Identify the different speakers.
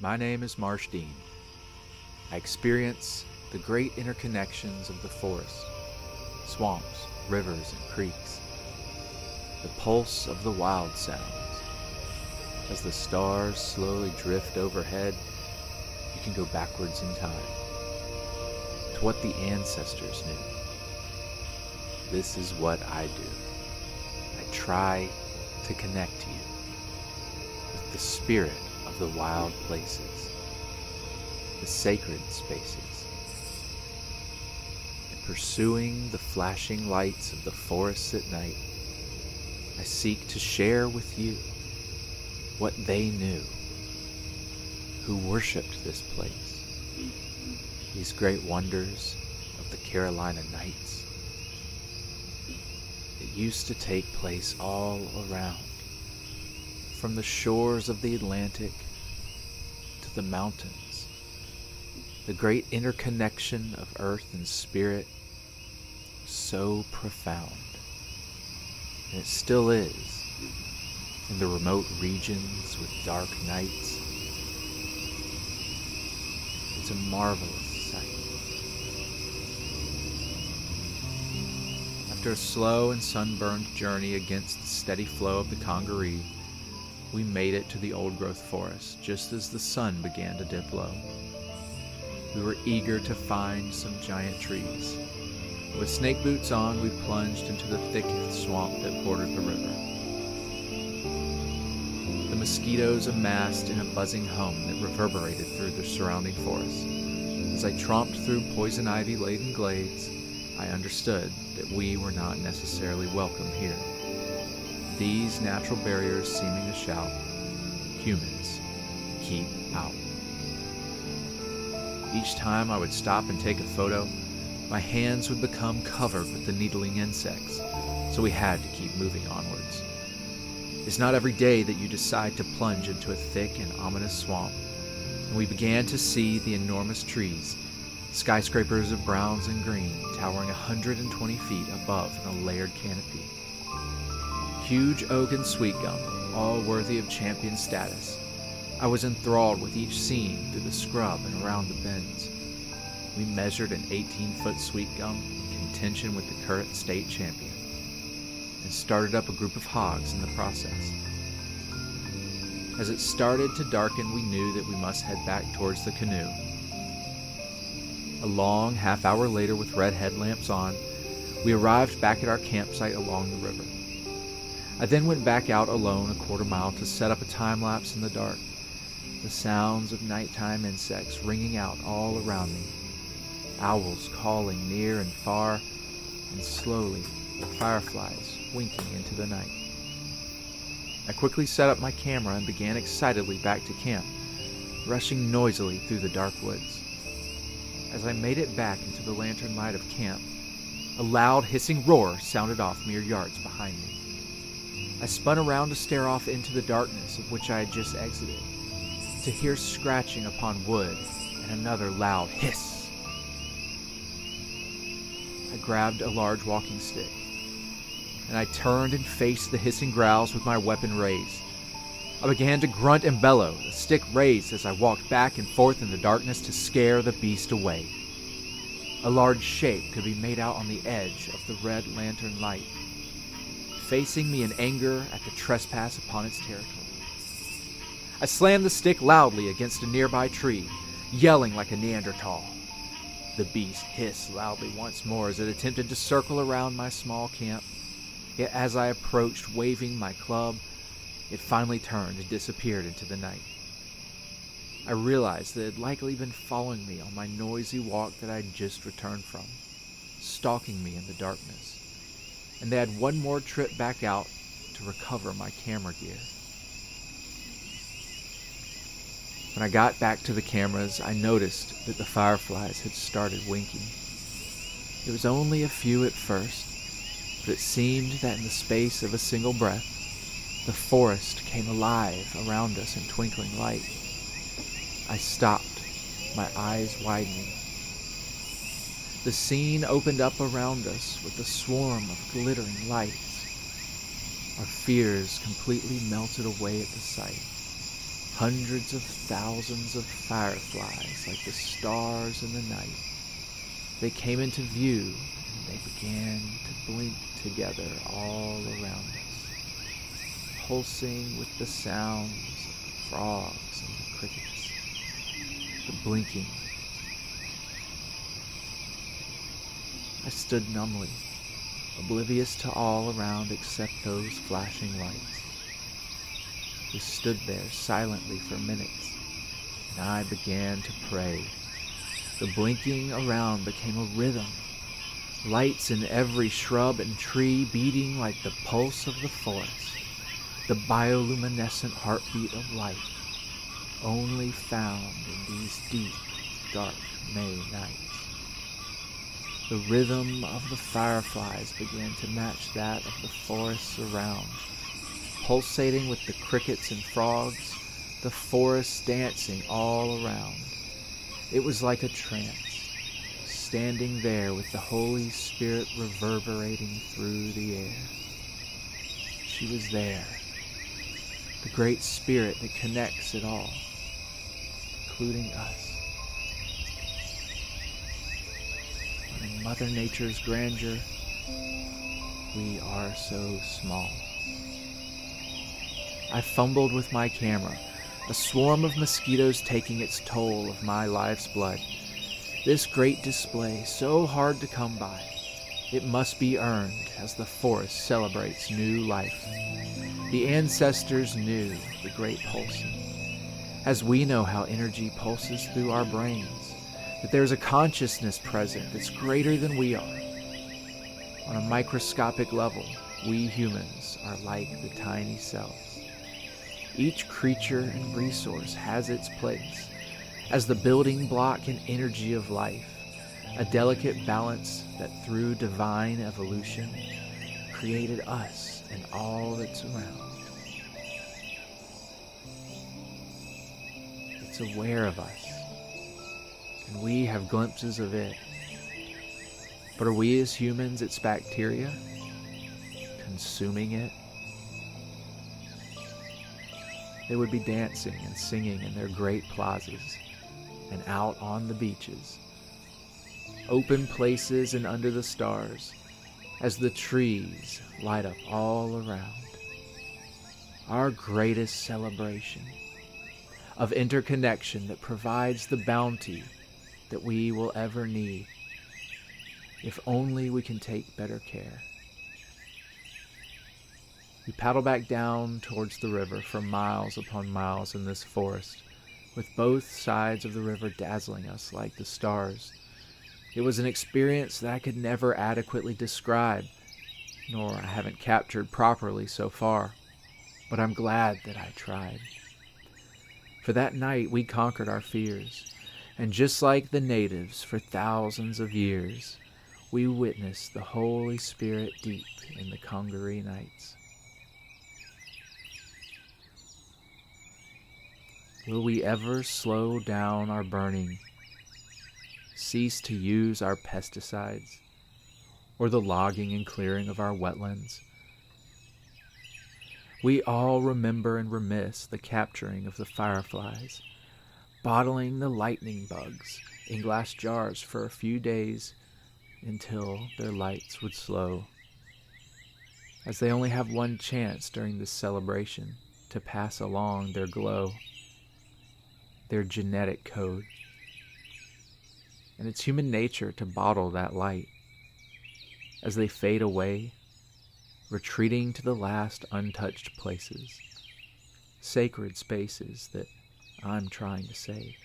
Speaker 1: My name is Marsh Dean. I experience the great interconnections of the forest, swamps, rivers, and creeks, the pulse of the wild sounds. As the stars slowly drift overhead, you can go backwards in time to what the ancestors knew. This is what I do. I try to connect you with the spirit of the wild places, the sacred spaces. In pursuing the flashing lights of the forests at night, I seek to share with you what they knew, who worshipped this place, these great wonders of the Carolina nights. It used to take place all around, from the shores of the Atlantic to the mountains. The great interconnection of earth and spirit was so profound, and it still is in the remote regions with dark nights. It's a marvelous sight. After a slow and sunburned journey against the steady flow of the Congaree, we made it to the old-growth forest just as the sun began to dip low. We were eager to find some giant trees. With snake boots on, we plunged into the thick swamp that bordered the river. The mosquitoes amassed in a buzzing hum that reverberated through the surrounding forest. As I tromped through poison ivy-laden glades, I understood that we were not necessarily welcome here. These natural barriers seeming to shout, humans, keep out. Each time I would stop and take a photo, my hands would become covered with the needling insects, so we had to keep moving onwards. It's not every day that you decide to plunge into a thick and ominous swamp, and we began to see the enormous trees, skyscrapers of browns and green, towering 120 feet above in a layered canopy. Huge oak and sweet gum, all worthy of champion status. I was enthralled with each scene through the scrub and around the bends. We measured an 18-foot sweet gum in contention with the current state champion, and started up a group of hogs in the process. As it started to darken, we knew that we must head back towards the canoe. A long half-hour later, with red headlamps on, we arrived back at our campsite along the river. I then went back out alone a quarter mile to set up a time-lapse in the dark, the sounds of nighttime insects ringing out all around me, owls calling near and far, and slowly fireflies winking into the night. I quickly set up my camera and began excitedly back to camp, rushing noisily through the dark woods. As I made it back into the lantern light of camp, a loud hissing roar sounded off mere yards behind me. I spun around to stare off into the darkness of which I had just exited, to hear scratching upon wood and another loud hiss. I grabbed a large walking stick, and I turned and faced the hissing growls with my weapon raised. I began to grunt and bellow, the stick raised as I walked back and forth in the darkness to scare the beast away. A large shape could be made out on the edge of the red lantern light, facing me in anger at the trespass upon its territory. I slammed the stick loudly against a nearby tree, yelling like a Neanderthal. The beast hissed loudly once more as it attempted to circle around my small camp. Yet as I approached, waving my club, it finally turned and disappeared into the night. I realized that it had likely been following me on my noisy walk that I had just returned from, stalking me in the darkness, and they had one more trip back out to recover my camera gear. When I got back to the cameras, I noticed that the fireflies had started winking. It was only a few at first, but it seemed that in the space of a single breath, the forest came alive around us in twinkling light. I stopped, my eyes widening. The scene opened up around us with a swarm of glittering lights. Our fears completely melted away at the sight. hundreds of thousands of fireflies like the stars in the night. They came into view and they began to blink together all around us, pulsing with the sounds of the frogs and the crickets, the blinking. I stood numbly, oblivious to all around except those flashing lights. We stood there silently for minutes, and I began to pray. The blinking around became a rhythm, lights in every shrub and tree beating like the pulse of the forest, the bioluminescent heartbeat of life, only found in these deep, dark May nights. The rhythm of the fireflies began to match that of the forests around, pulsating with the crickets and frogs, the forests dancing all around. It was like a trance, standing there with the Holy Spirit reverberating through the air. She was there, the Great Spirit that connects it all, including us. But in Mother Nature's grandeur, we are so small. I fumbled with my camera, a swarm of mosquitoes taking its toll of my life's blood. This great display, so hard to come by, it must be earned as the forest celebrates new life. The ancestors knew the great pulsing, as we know how energy pulses through our brains, that there's a consciousness present that's greater than we are. On a microscopic level, we humans are like the tiny cells. Each creature and resource has its place as the building block and energy of life, a delicate balance that through divine evolution created us and all that's around. It's aware of us, and we have glimpses of it. But are we as humans its bacteria, consuming it? They would be dancing and singing in their great plazas and out on the beaches, open places and under the stars, as the trees light up all around. Our greatest celebration of interconnection that provides the bounty that we will ever need, if only we can take better care. We paddle back down towards the river for miles upon miles in this forest, with both sides of the river dazzling us like the stars. It was an experience that I could never adequately describe, nor I haven't captured properly so far, but I'm glad that I tried. For that night we conquered our fears, and just like the natives for thousands of years, we witnessed the Holy Spirit deep in the Congaree nights. Will we ever slow down our burning, cease to use our pesticides, or the logging and clearing of our wetlands? We all remember and remiss the capturing of the fireflies, bottling the lightning bugs in glass jars for a few days until their lights would slow, as they only have one chance during this celebration to pass along their glow, their genetic code. And it's human nature to bottle that light as they fade away, retreating to the last untouched places, sacred spaces that I'm trying to save.